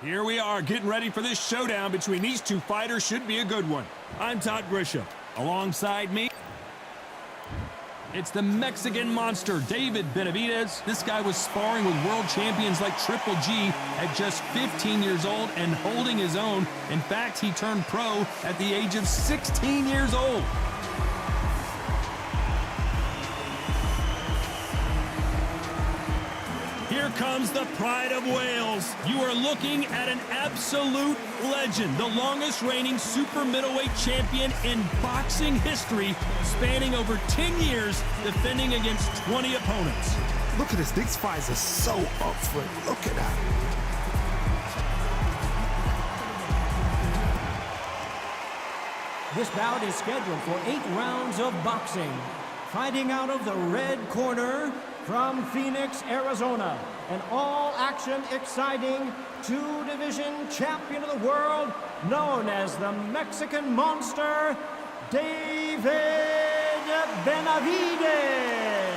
Here we are getting ready for this showdown between these two fighters. Should be a good one. I'm Todd Grisham. Alongside me, it's the Mexican monster, David Benavidez. This guy was sparring with world champions like Triple G at just 15 years old and holding his own. In fact, he turned pro at the age of 16 years old. Here comes the pride of Wales. You are looking at an absolute legend, the longest reigning super middleweight champion in boxing history, spanning over 10 years, defending against 20 opponents. Look at this, these fights are so up for it. Look at that. This bout is scheduled for 8 rounds of boxing. Fighting out of the red corner, from Phoenix, Arizona, an all-action, exciting two-division champion of the world, known as the Mexican Monster, David Benavidez.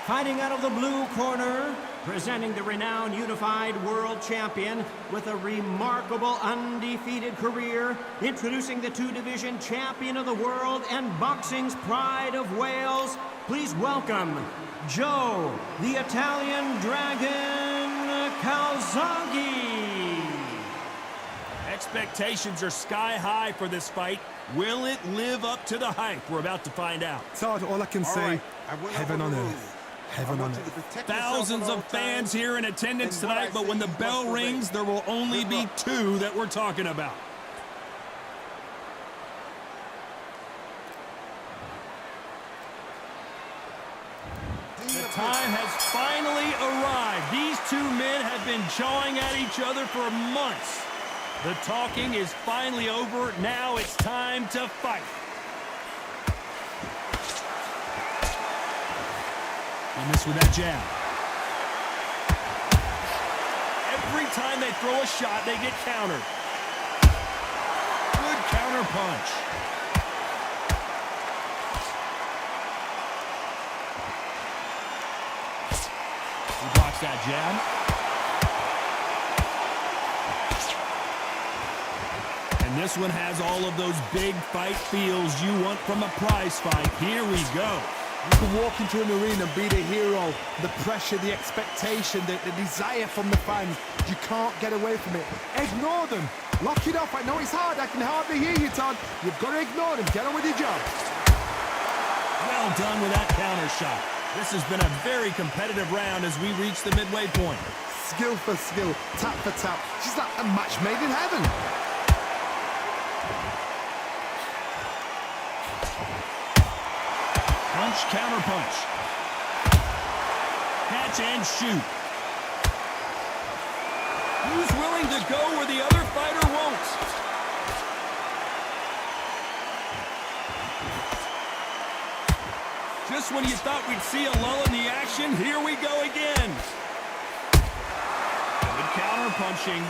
Fighting out of the blue corner, presenting the renowned unified world champion with a remarkable undefeated career, introducing the two-division champion of the world and boxing's pride of Wales, please welcome Joe, the Italian Dragon Calzaghe. Expectations are sky high for this fight. Will it live up to the hype? We're about to find out. Todd, all I can say, heaven on earth. Heaven on earth. Thousands of fans here in attendance tonight, but when the bell rings, there will only be 2 that we're talking about. The time has finally arrived. These 2 men have been jawing at each other for months. The talking is finally over. Now it's time to fight. And this with that jab. Every time they throw a shot, they get countered. Good counter punch. He blocks that jab. And this one has all of those big fight feels you want from a prize fight. Here we go. You can walk into an arena and be the hero. The pressure, the expectation, the desire from the fans. You can't get away from it. Ignore them. Lock it off. I know it's hard. I can hardly hear you, Todd. You've got to ignore them. Get on with your job. Well done with that counter shot. This has been a very competitive round as we reach the midway point. Skill for skill, tap for tap. She's like a match made in heaven. Punch, counter punch. Catch and shoot. Who's willing to go where the other fighter won't? Just when you thought we'd see a lull in the action, here we go again. Good counter punching.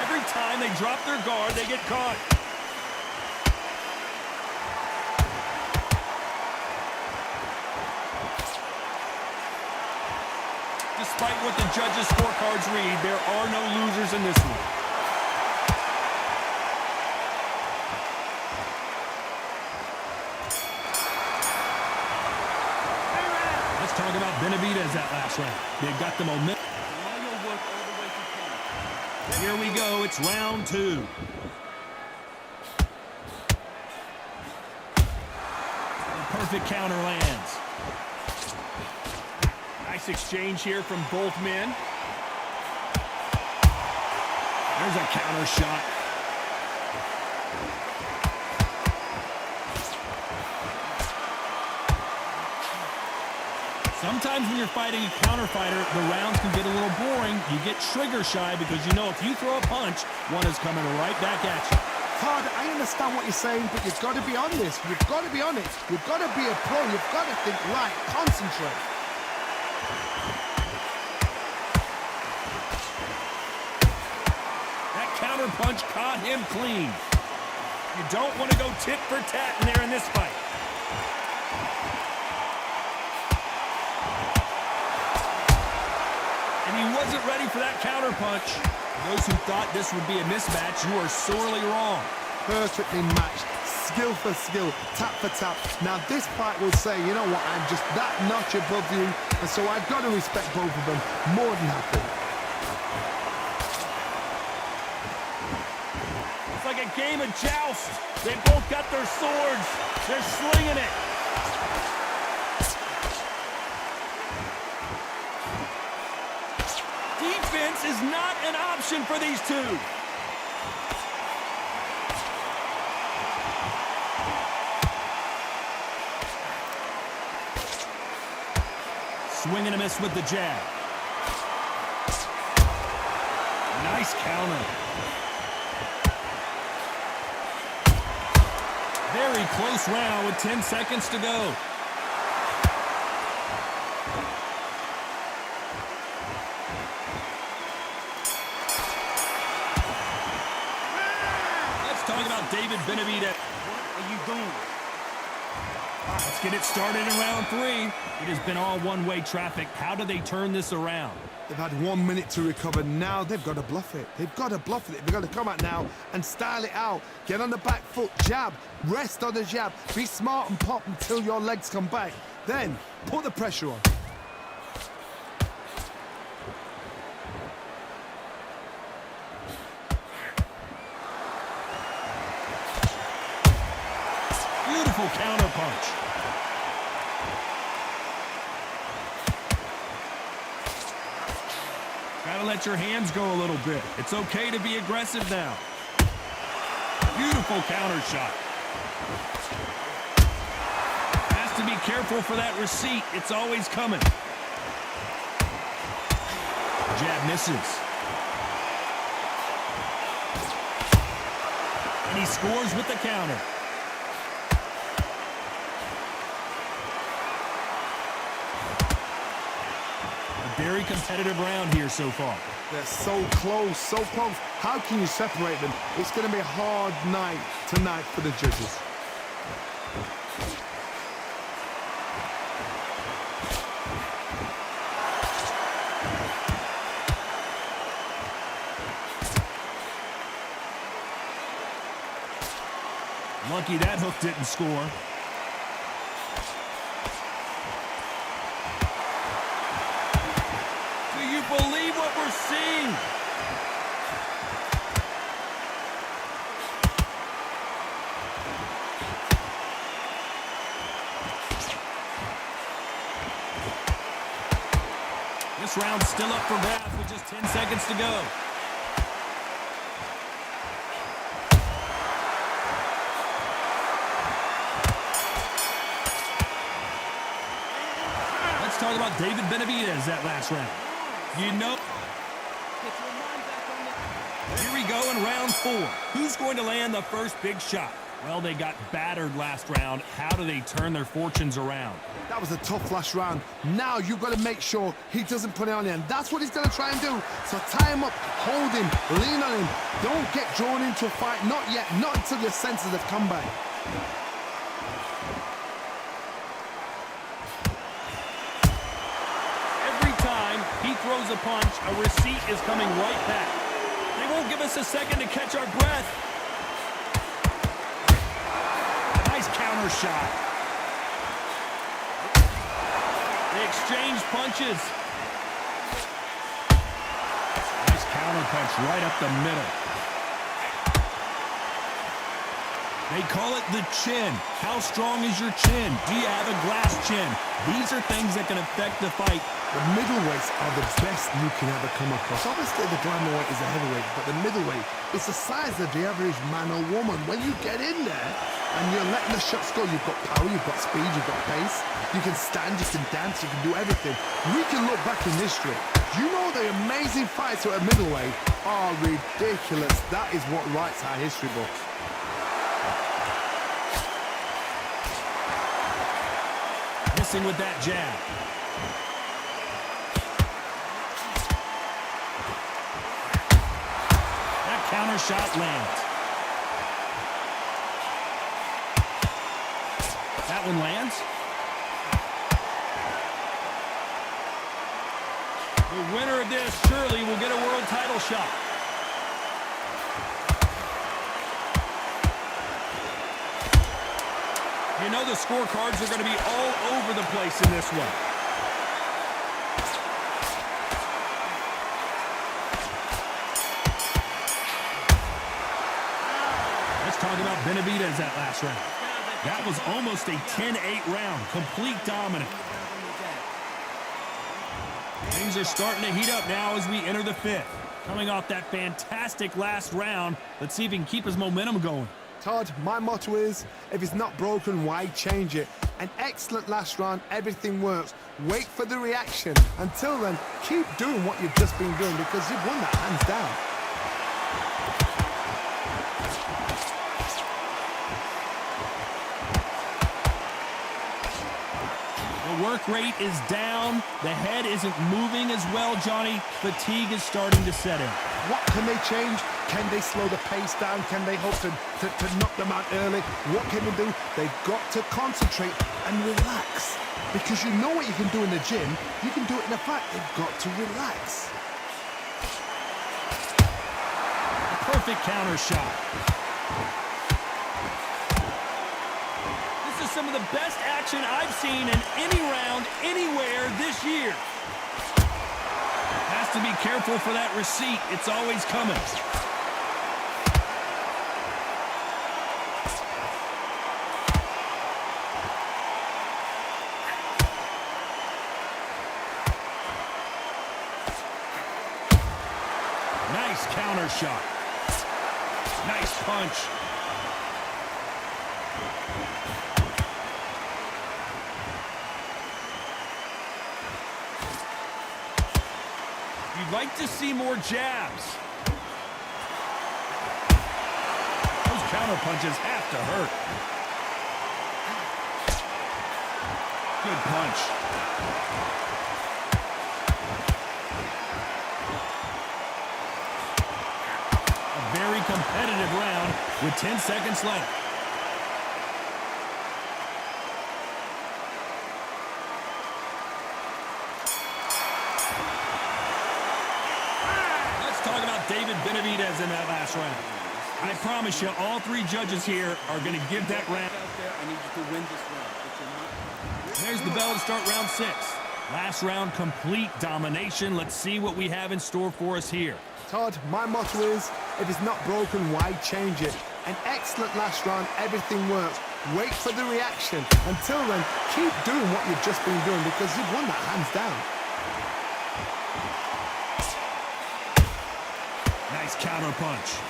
Every time they drop their guard, they get caught. Despite what the judges' scorecards read, there are no losers in this one. Let's talk about Benavidez that last round. They've got the momentum. Here we go. It's round 2. Perfect counter lands. Nice exchange here from both men. There's a counter shot. Sometimes when you're fighting a counter fighter, the rounds can get a little boring. You get trigger shy because you know if you throw a punch, one is coming right back at you. Todd, I understand what you're saying, but you've got to be honest. You've got to be honest. You've got to be a pro. You've got to think light. Concentrate. That counter punch caught him clean. You don't want to go tit for tat in there in this fight. wasn't ready for that counter punch. Those who thought this would be a mismatch, you are sorely wrong. Perfectly matched, skill for skill, tap for tap. Now this fight will say, you know what, I'm just that notch above you, and so I've got to respect both of them more than happy. It's like a game of joust. They both got their swords. They're slinging it. Defense is not an option for these two. Swing and a miss with the jab. Nice counter. Very close round with 10 seconds to go. Let's talk about David Benavidez. What are you doing? Let's get it started in round 3. It has been all one-way traffic. How do they turn this around? They've had 1 minute to recover. Now they've got to bluff it. They've got to bluff it. They've got to come out now and style it out. Get on the back foot, jab, rest on the jab. Be smart and pop until your legs come back. Then put the pressure on. Beautiful counter punch. Gotta let your hands go a little bit. It's okay to be aggressive now. Beautiful counter shot. Has to be careful for that receipt. It's always coming. Jab misses. And he scores with the counter. Very competitive round here so far. They're so close, so close. How can you separate them? It's going to be a hard night tonight for the judges. Lucky that hook didn't score. Believe what we're seeing. This round's still up for grabs with just 10 seconds to go. Let's talk about David Benavidez that last round. You know, here we go in round 4. Who's going to land the first big shot? Well, they got battered last round. How do they turn their fortunes around? That was a tough last round. Now you've got to make sure he doesn't put it on you, and that's what he's going to try and do. So tie him up, hold him, lean on him. Don't get drawn into a fight. Not yet. Not until your senses have come back. He throws a punch, a receipt is coming right back. They won't give us a second to catch our breath. Nice counter shot. They exchange punches. Nice counter punch right up the middle. They call it the chin. How strong is your chin? Do you have a glass chin? These are things that can affect the fight. The middleweights are the best you can ever come across. Obviously, the glamour weight is a heavyweight, but the middleweight is the size of the average man or woman. When you get in there and you're letting the shots go, you've got power, you've got speed, you've got pace. You can stand, you can dance, you can do everything. We can look back in history. Do you know the amazing fights at a middleweight are ridiculous? That is what writes our history books. Missing with that jab. That counter shot lands. That one lands. The winner of this surely will get a world title shot. You know the scorecards are going to be all over the place in this one. Let's talk about Benavidez that last round. That was almost a 10-8 round, complete dominant. Things are starting to heat up now as we enter the fifth. Coming off that fantastic last round, let's see if he can keep his momentum going. Todd, my motto is, if it's not broken, why change it? An excellent last round, everything works. Wait for the reaction. Until then, keep doing what you've just been doing because you've won that hands down. The work rate is down. The head isn't moving as well, Johnny. Fatigue is starting to set in. What can they change? Can they slow the pace down? Can they hope to knock them out early? What can they do? They've got to concentrate and relax. Because you know what you can do in the gym, you can do it in the fight. They've got to relax. A perfect counter shot. This is some of the best action I've seen in any round, anywhere this year. Has to be careful for that receipt. It's always coming. Nice counter shot. Nice punch. You'd like to see more jabs. Those counter punches have to hurt. Good punch. A very competitive round with 10 seconds left. Talk about David Benavidez in that last round. I promise you, all three judges here are going to give that round. I need you to win this round. There's the bell to start round 6. Last round, complete domination. Let's see what we have in store for us here. Todd, my motto is, if it's not broken, why change it? An excellent last round, everything works. Wait for the reaction. Until then, keep doing what you've just been doing because you've won that hands down. Nice counter punch.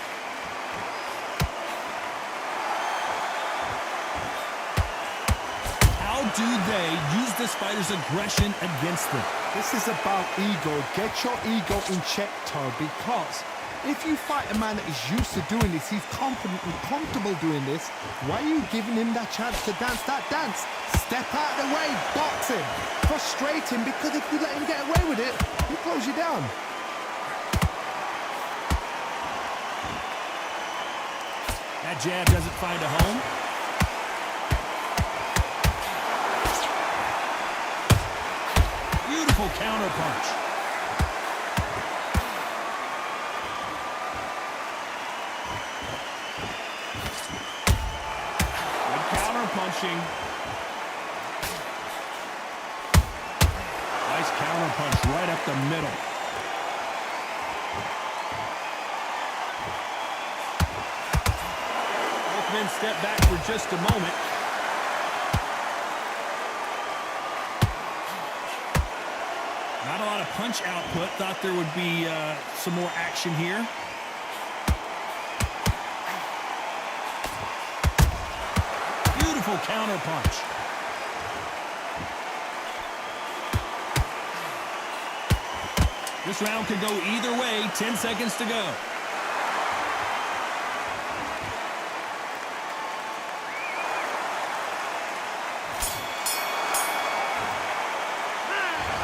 How do they use this fighter's aggression against them? This is about ego. Get your ego in check, Todd, because if you fight a man that is used to doing this, he's confident and comfortable doing this, why are you giving him that chance to dance that dance? Step out of the way, box him, frustrate him, because if you let him get away with it, he close you down. That jab doesn't find a home. Beautiful counter punch. Good counter punching. Nice counter punch right up the middle. Men step back for just a moment. Not a lot of punch output. Thought there would be some more action here. Beautiful counter punch. This round could go either way. 10 seconds to go.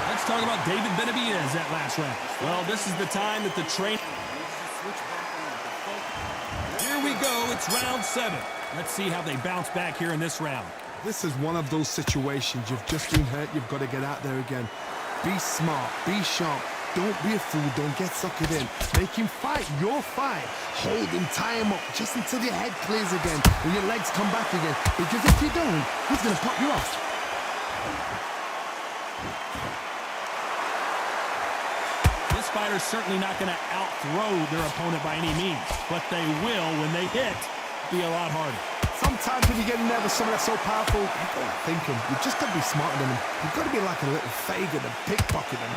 Let's talk about David Benavidez that last round. Well, this is the time that the train... Here we go. It's round 7. Let's see how they bounce back here in this round. This is one of those situations. You've just been hurt. You've got to get out there again. Be smart. Be sharp. Don't be a fool. Don't get suckered in. Make him fight your fight. Hold him, tie him up just until your head clears again and your legs come back again. Because if you don't, he's going to pop you off. This fighter's certainly not going to out-throw their opponent by any means, but they will, when they hit, be a lot harder. Sometimes when you get in there with someone that's so powerful, you've got to think him. You've just got to be smarter than him. You've got to be like a little Fagin and pickpocket him.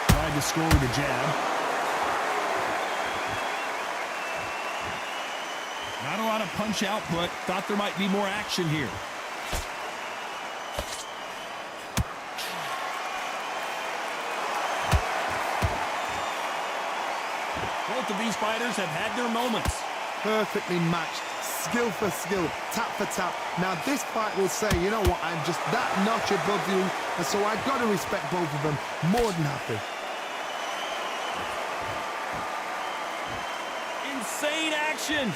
Tried to score with a jab. Not a lot of punch output. Thought there might be more action here. Both of these fighters have had their moments. Perfectly matched, skill for skill, tap for tap. Now this fight will say, you know what, I'm just that notch above you, and so I've got to respect both of them. More than happy. Insane action.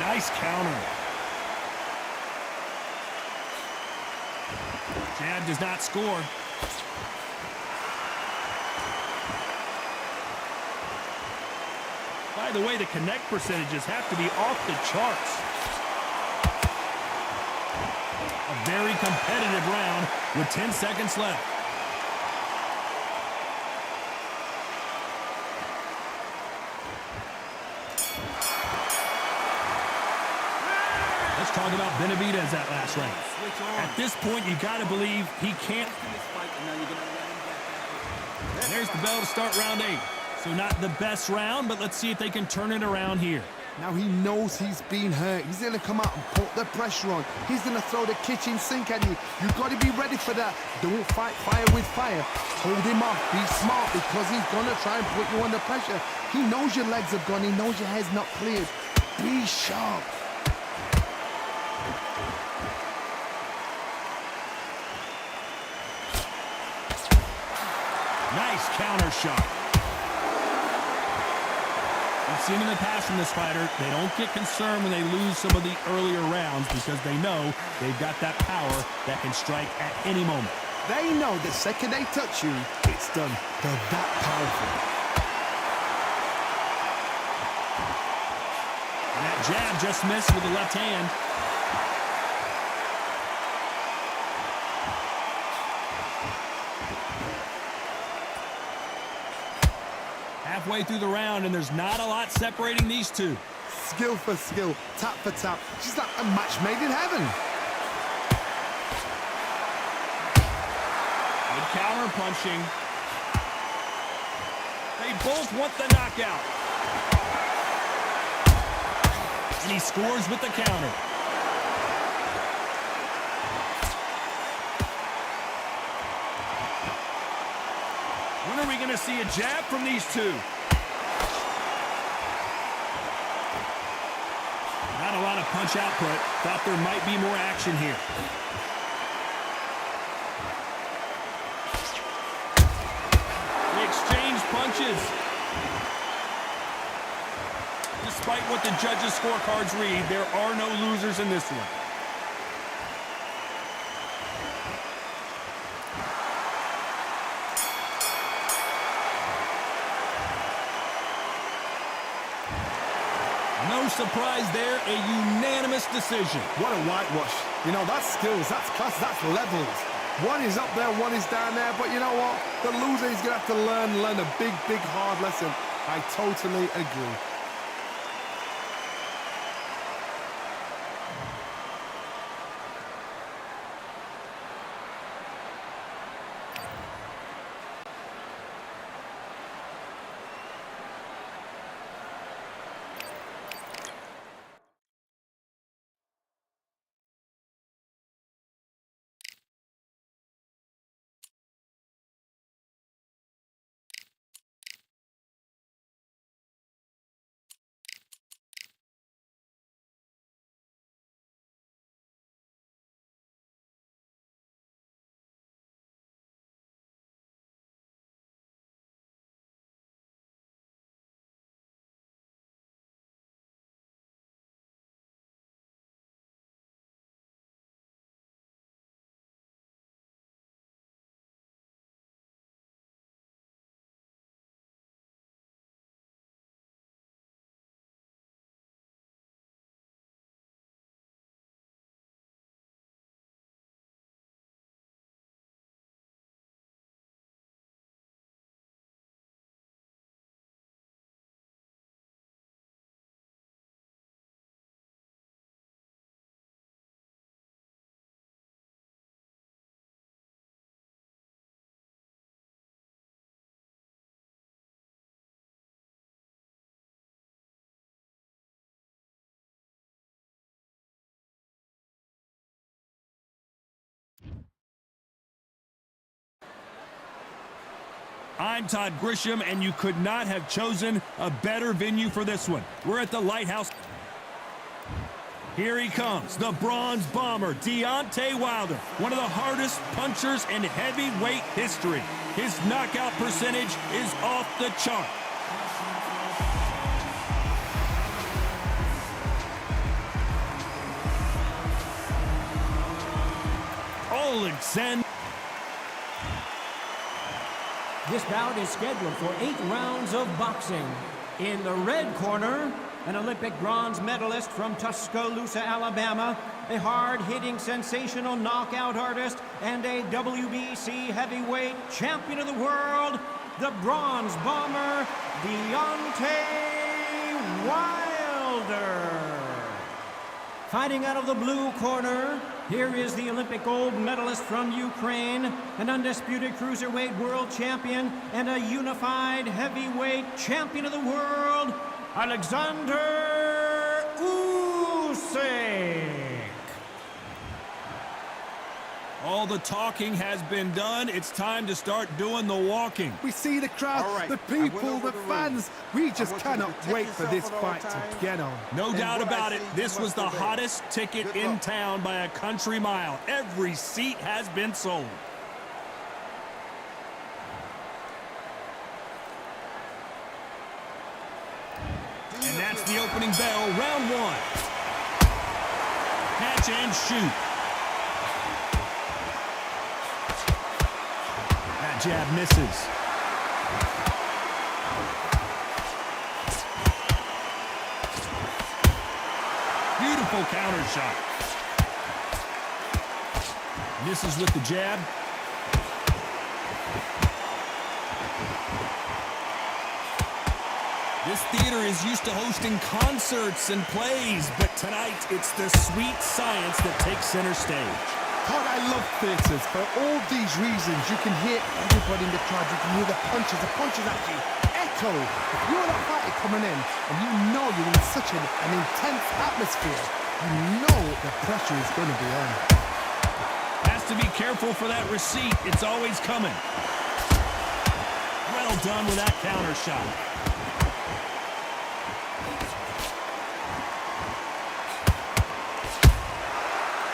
Nice counter. Jab does not score. By the way, the connect percentages have to be off the charts. A very competitive round with 10 seconds left. Let's talk about Benavidez that last round. At this point, you got to believe he can't. There's the bell to start round 8. So not the best round, but let's see if they can turn it around here. Now he knows he's been hurt. He's going to come out and put the pressure on. He's going to throw the kitchen sink at you. You've got to be ready for that. Don't fight fire with fire. Hold him off. Be smart because he's going to try and put you under pressure. He knows your legs are gone. He knows your head's not cleared. Be sharp. Nice counter shot. We've seen in the past from this fighter, they don't get concerned when they lose some of the earlier rounds because they know they've got that power that can strike at any moment. They know the second they touch you, it's done. They're that powerful. And that jab just missed with the left hand. Halfway through the round, and there's not a lot separating these two. Skill for skill, tap for tap. She's like a match made in heaven. Good counter punching. They both want the knockout. And he scores with the counter. When are we going to see a jab from these two? Not a lot of punch output. Thought there might be more action here. They exchange punches. Despite what the judges' scorecards read, there are no losers in this one. No surprise there, a unanimous decision. What a whitewash. You know, that's skills, that's class, that's levels. One is up there, one is down there, but you know what? The loser is going to have to learn a big, big, hard lesson. I totally agree. I'm Todd Grisham, and you could not have chosen a better venue for this one. We're at the Lighthouse. Here he comes, the Bronze Bomber, Deontay Wilder, one of the hardest punchers in heavyweight history. His knockout percentage is off the chart. Oled. This bout is scheduled for 8 rounds of boxing. In the red corner, an Olympic bronze medalist from Tuscaloosa, Alabama, a hard-hitting, sensational knockout artist, and a WBC heavyweight champion of the world, the Bronze Bomber, Deontay Wilder. Fighting out of the blue corner, here is the Olympic gold medalist from Ukraine, an undisputed cruiserweight world champion, and a unified heavyweight champion of the world, Alexander Usyk. All the talking has been done. It's time to start doing the walking. We see the crowd, All right, the people, the fans. We just cannot wait for this fight to get on. No doubt what I about it, see, this you was must the obey. hottest ticket Good in luck. town by a country mile. Every seat has been sold. And that's the opening bell, round 1. Catch and shoot. That jab misses. Beautiful counter shot. Misses with the jab. This theater is used to hosting concerts and plays, but tonight it's the sweet science that takes center stage. Todd, I love theatres. For all these reasons, you can hear everybody in the crowd. You can hear the punches. The punches actually echo. If you're that fighter coming in and you know you're in such an intense atmosphere, you know the pressure is going to be on. Has to be careful for that receipt. It's always coming. Well done with that counter shot.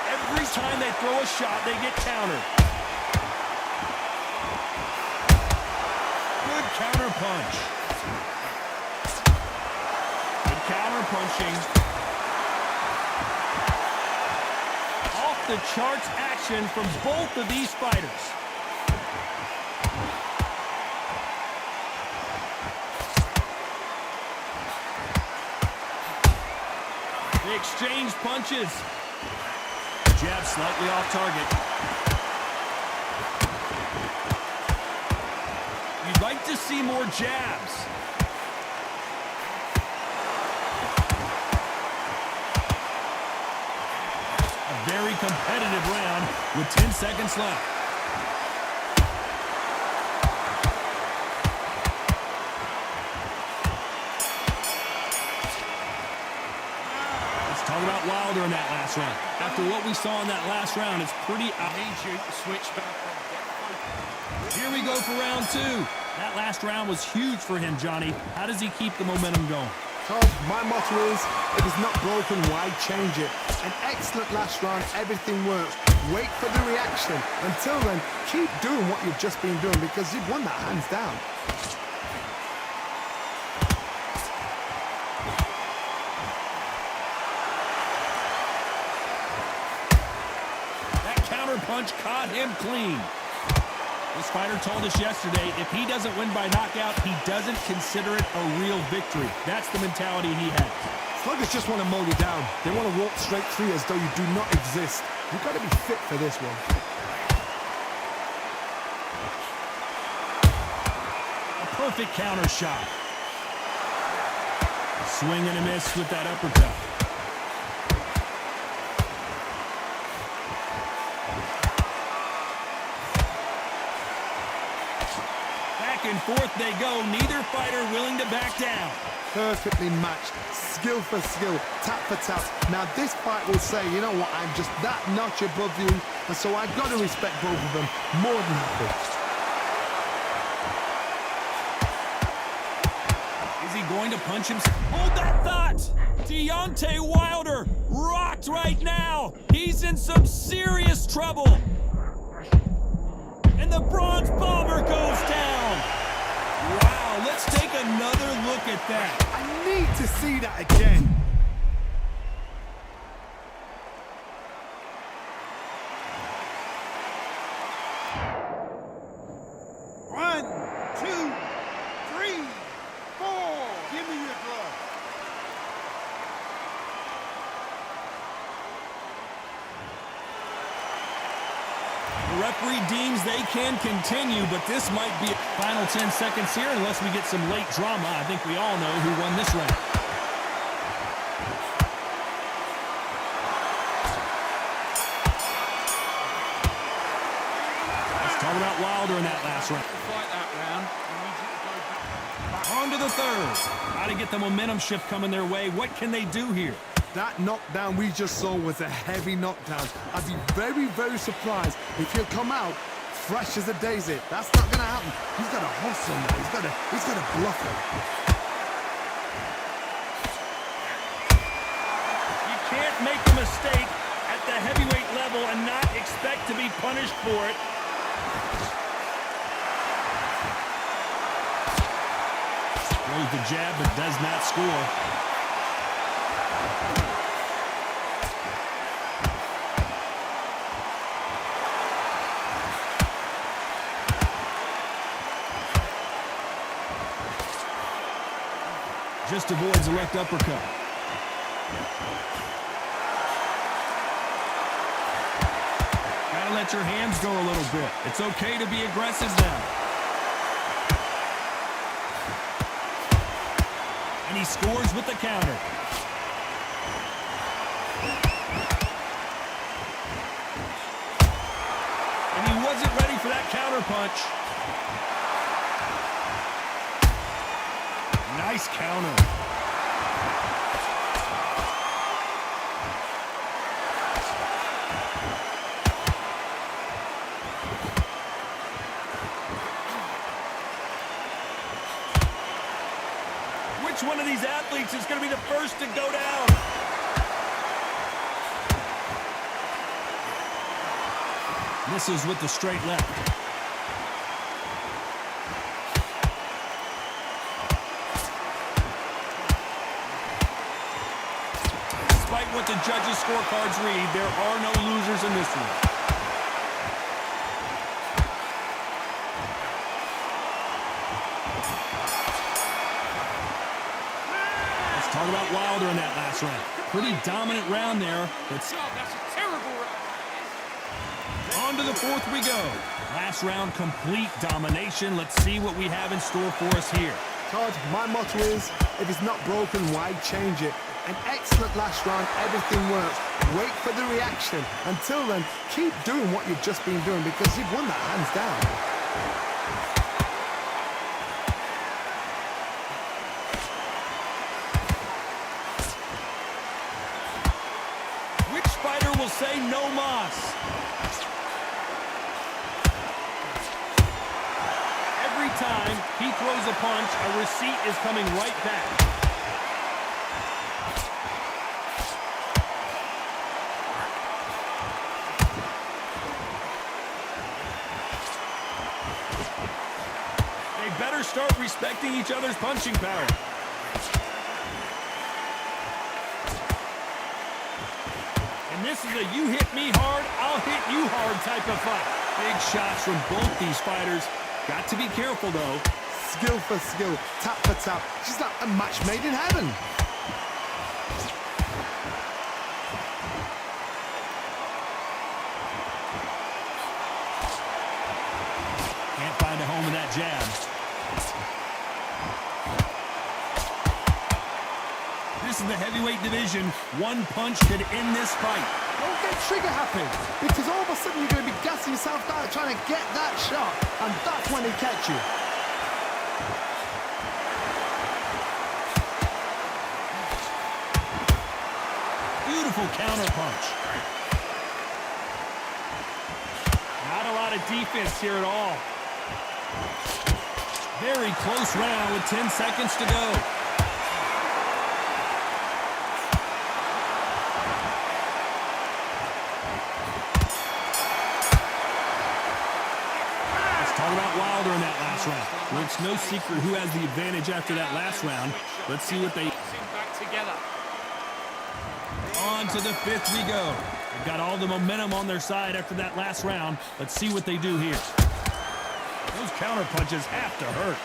Every time they throw a shot, they get countered. Good counter punch. Good counter punching. Off the charts action from both of these fighters. They exchange punches. Jab slightly off target. You'd like to see more jabs. A very competitive round with 10 seconds left. Let's talk about Wilder in that last round. After what we saw in that last round, it's pretty I need you to switch back on. Here we go for round 2. That last round was huge for him, Johnny. How does he keep the momentum going? Todd, my motto is, if it's not broken, why change it? An excellent last round, everything works. Wait for the reaction. Until then, keep doing what you've just been doing because you've won that hands down. That counter punch caught him clean. This fighter told us yesterday, if he doesn't win by knockout, he doesn't consider it a real victory. That's the mentality he has. Sluggers just want to mow you down. They want to walk straight through as though you do not exist. You've got to be fit for this one. A perfect counter shot. Swing and a miss with that uppercut. Back and forth they go. Neither fighter willing to back down. Perfectly matched, skill for skill, tap for tap. Now this fight will say, you know what, I'm just that notch above you, and so I've got to respect both of them more than happy. going to punch him. Hold that thought! Deontay Wilder rocked right now. He's in some serious trouble. And the Bronze Bomber goes down. Wow, let's take another look at that. I need to see that again. One, two, three, four. Give me your glove. The referee deems they can continue, but this might be final 10 seconds here unless we get some late drama. I think we all know who won this round. Let's talk about Wilder in that last round. Fight that round. I need you to go back. On to the third. How to get the momentum shift coming their way. What can they do here? That knockdown we just saw was a heavy knockdown. I'd be very, very surprised if he'll come out fresh as a daisy. That's not going to happen. He's got to hustle now. He's got to bluff it. You can't make a mistake at the heavyweight level and not expect to be punished for it. Throws the jab but does not score. Just avoids a left uppercut. Gotta let your hands go a little bit. It's okay to be aggressive now. And he scores with the counter. And he wasn't ready for that counter punch. Nice counter. Which one of these athletes is going to be the first to go down? Misses with the straight left. Despite what the judges' scorecards read, there are no losers in this one. Let's talk about Wilder in that last round. Pretty dominant round there. That's a terrible round. On to the fourth we go. Last round, complete domination. Let's see what we have in store for us here. Todd, my motto is, if it's not broken, why change it? An excellent last round, everything works. Wait for the reaction. Until then, keep doing what you've just been doing because you've won that hands down. Which fighter will say no mas? Every time he throws a punch, a receipt is coming right back. Better start respecting each other's punching power. And this is a you hit me hard, I'll hit you hard type of fight. Big shots from both these fighters. Got to be careful though. Skill for skill, tap for tap. She's like a match made in heaven. Can't find a home with that jab. This is the heavyweight division. One punch could end this fight. Don't get trigger happy, because all of a sudden you're going to be gassing yourself out trying to get that shot, and that's when they catch you. Beautiful counter punch. Not a lot of defense here at all. Very close round with 10 seconds to go. talk about Wilder in that last round. Well, it's no secret who has the advantage after that last round. Let's see what they... Back together. On to the fifth we go. They've got all the momentum on their side after that last round. Let's see what they do here. Those counter punches have to hurt.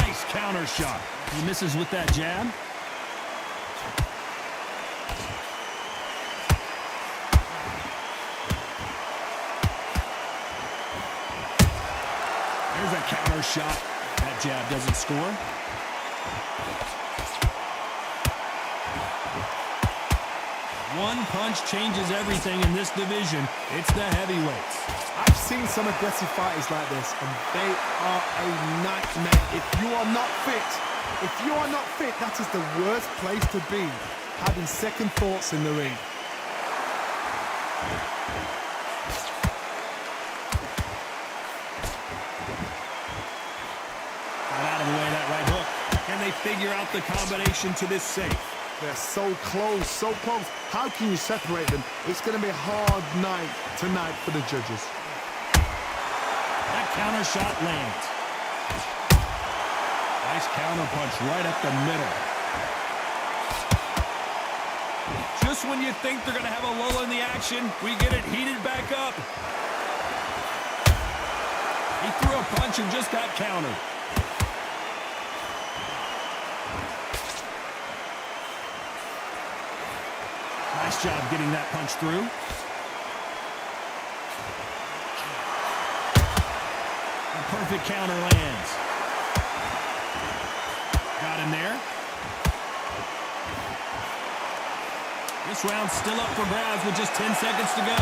Nice counter shot. He misses with that jab. There's a counter shot. That jab doesn't score. One punch changes everything in this division. It's the heavyweights. I've seen some aggressive fighters like this, and they are a nightmare. If you are not fit, that is the worst place to be, having second thoughts in the ring. Got out of the way, that right hook. Can they figure out the combination to this safe? They're so close, so close. How can you separate them? It's going to be a hard night tonight for the judges. That counter shot lands. Nice counter punch right up the middle. Just when you think they're going to have a lull in the action, we get it heated back up. He threw a punch and just got countered. Nice job getting that punch through. A perfect counter lands. Got him there. This round's still up for grabs with just 10 seconds to go.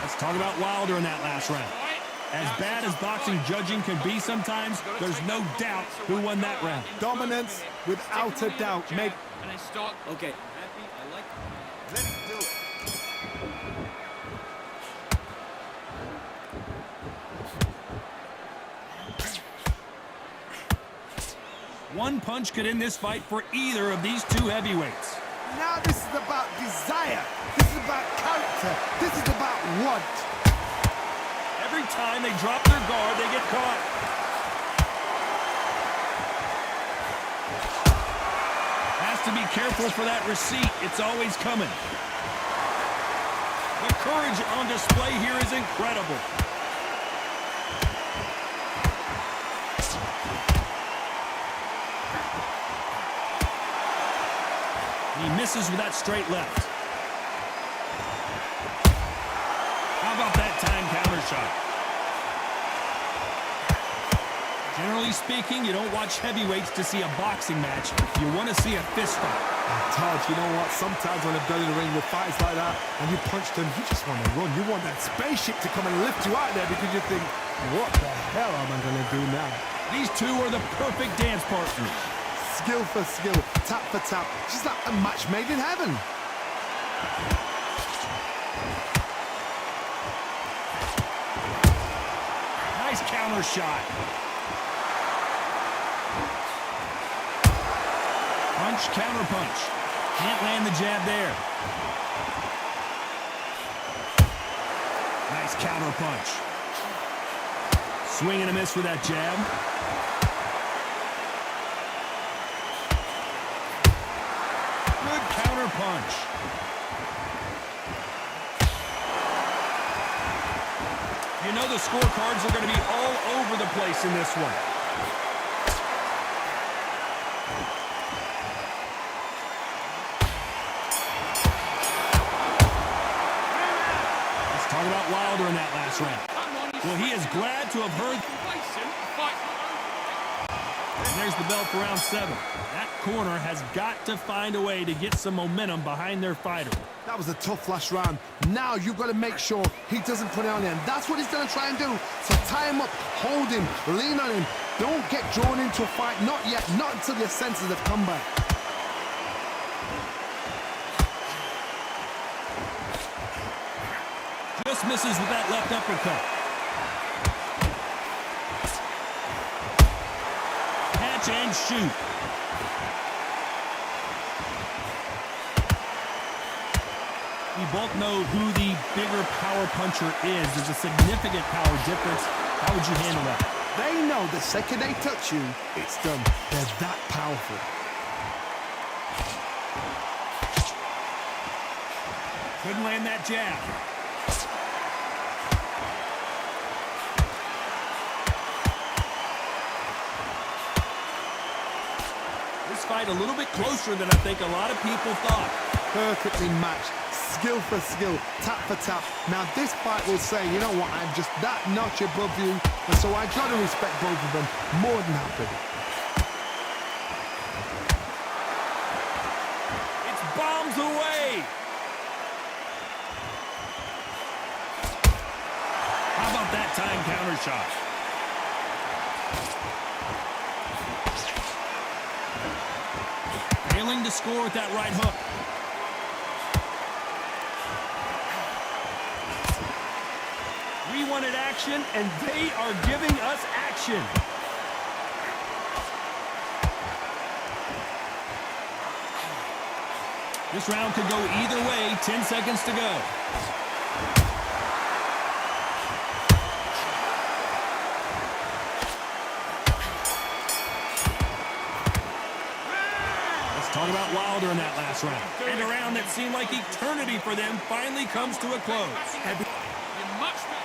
Let's talk about Wilder in that last round. As bad as boxing judging can be sometimes, there's no doubt who won that round. Dominance, without a doubt. And then start. Okay. Happy. I like it. Let's do it. One punch could end this fight for either of these two heavyweights. Now this is about desire. This is about character. This is about want. Every time they drop their guard, they get caught. Has to be careful for that receipt. It's always coming. The courage on display here is incredible. He misses with that straight left. How about that time counter shot? Generally speaking, you don't watch heavyweights to see a boxing match. You want to see a fist fight. Todd, you know what? Sometimes when I've done in the ring with fights like that, and you punch them, you just want to run. You want that spaceship to come and lift you out there because you think, what the hell am I going to do now? These two are the perfect dance partners. Skill for skill, tap for tap. Just like a match made in heaven. Nice counter shot. Punch, counter punch. Can't land the jab there. Nice counter punch. Swing and a miss with that jab. Good counter punch. You know the scorecards are going to be all over the place in this one. Let's talk about Wilder in that last round. Well, he is glad to have heard. And there's the bell for round 7. That corner has got to find a way to get some momentum behind their fighter. That was a tough last round. Now you've got to make sure he doesn't put it on him. That's what he's going to try and do. So tie him up, hold him, lean on him. Don't get drawn into a fight. Not yet. Not until your senses have come back. Just misses with that left uppercut. catch and shoot. We both know who the bigger power puncher is. There's a significant power difference. How would you handle that? They know the second they touch you, it's done. They're that powerful. Couldn't land that jab. This fight a little bit closer than I think a lot of people thought. Perfectly matched. Skill for skill, tap for tap. Now this fight will say, you know what, I'm just that notch above you, and so I got to respect both of them more than happy. It's bombs away. How about that time counter shot? Failing to score with that right hook. We wanted action, and they are giving us action. This round could go either way. 10 seconds to go. Let's talk about Wilder in that last round. And a round that seemed like eternity for them finally comes to a close. You're much better.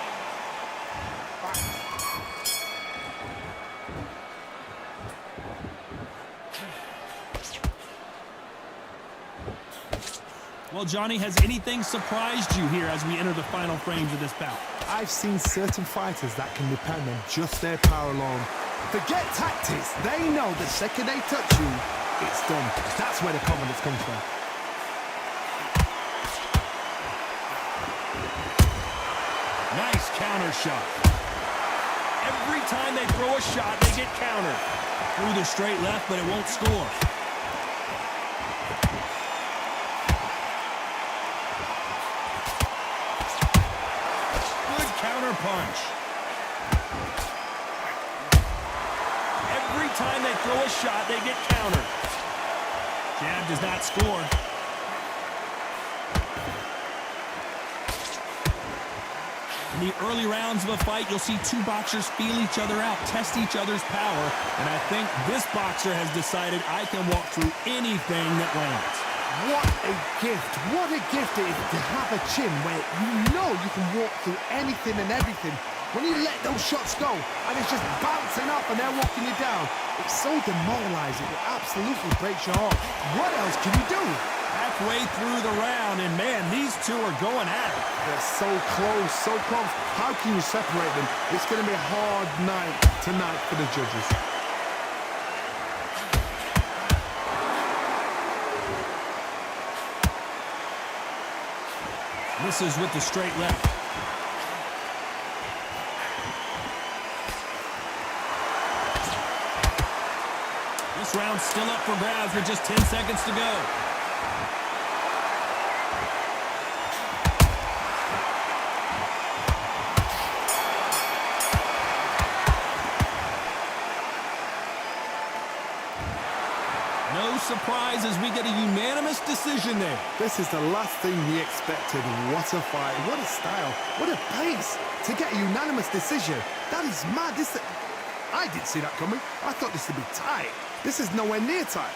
Well, Johnny, has anything surprised you here as we enter the final frames of this bout? I've seen certain fighters that can depend on just their power alone. Forget tactics. They know the second they touch you, it's done. That's where the confidence comes from. Nice counter shot. Every time they throw a shot, they get countered. Through the straight left, but it won't score. Counter punch. Every time they throw a shot, they get countered. Jab does not score. In the early rounds of a fight, you'll see two boxers feel each other out, test each other's power, and I think this boxer has decided I can walk through anything that lands. What a gift. What a gift it is to have a chin where you know you can walk through anything and everything. When you let those shots go and it's just bouncing up and they're walking you down, it's so demoralizing. It absolutely breaks your heart. What else can you do? Halfway through the round, and man, these two are going at it. They're so close, so close. How can you separate them? It's going to be a hard night tonight for the judges. Misses with the straight left. This round's still up for grabs with just 10 seconds to go. No surprise as we get a unanimous decision there. This is the last thing we expected. What a fight, what a style, what a pace to get a unanimous decision. That is mad. I didn't see that coming. I thought this would be tight. This is nowhere near tight.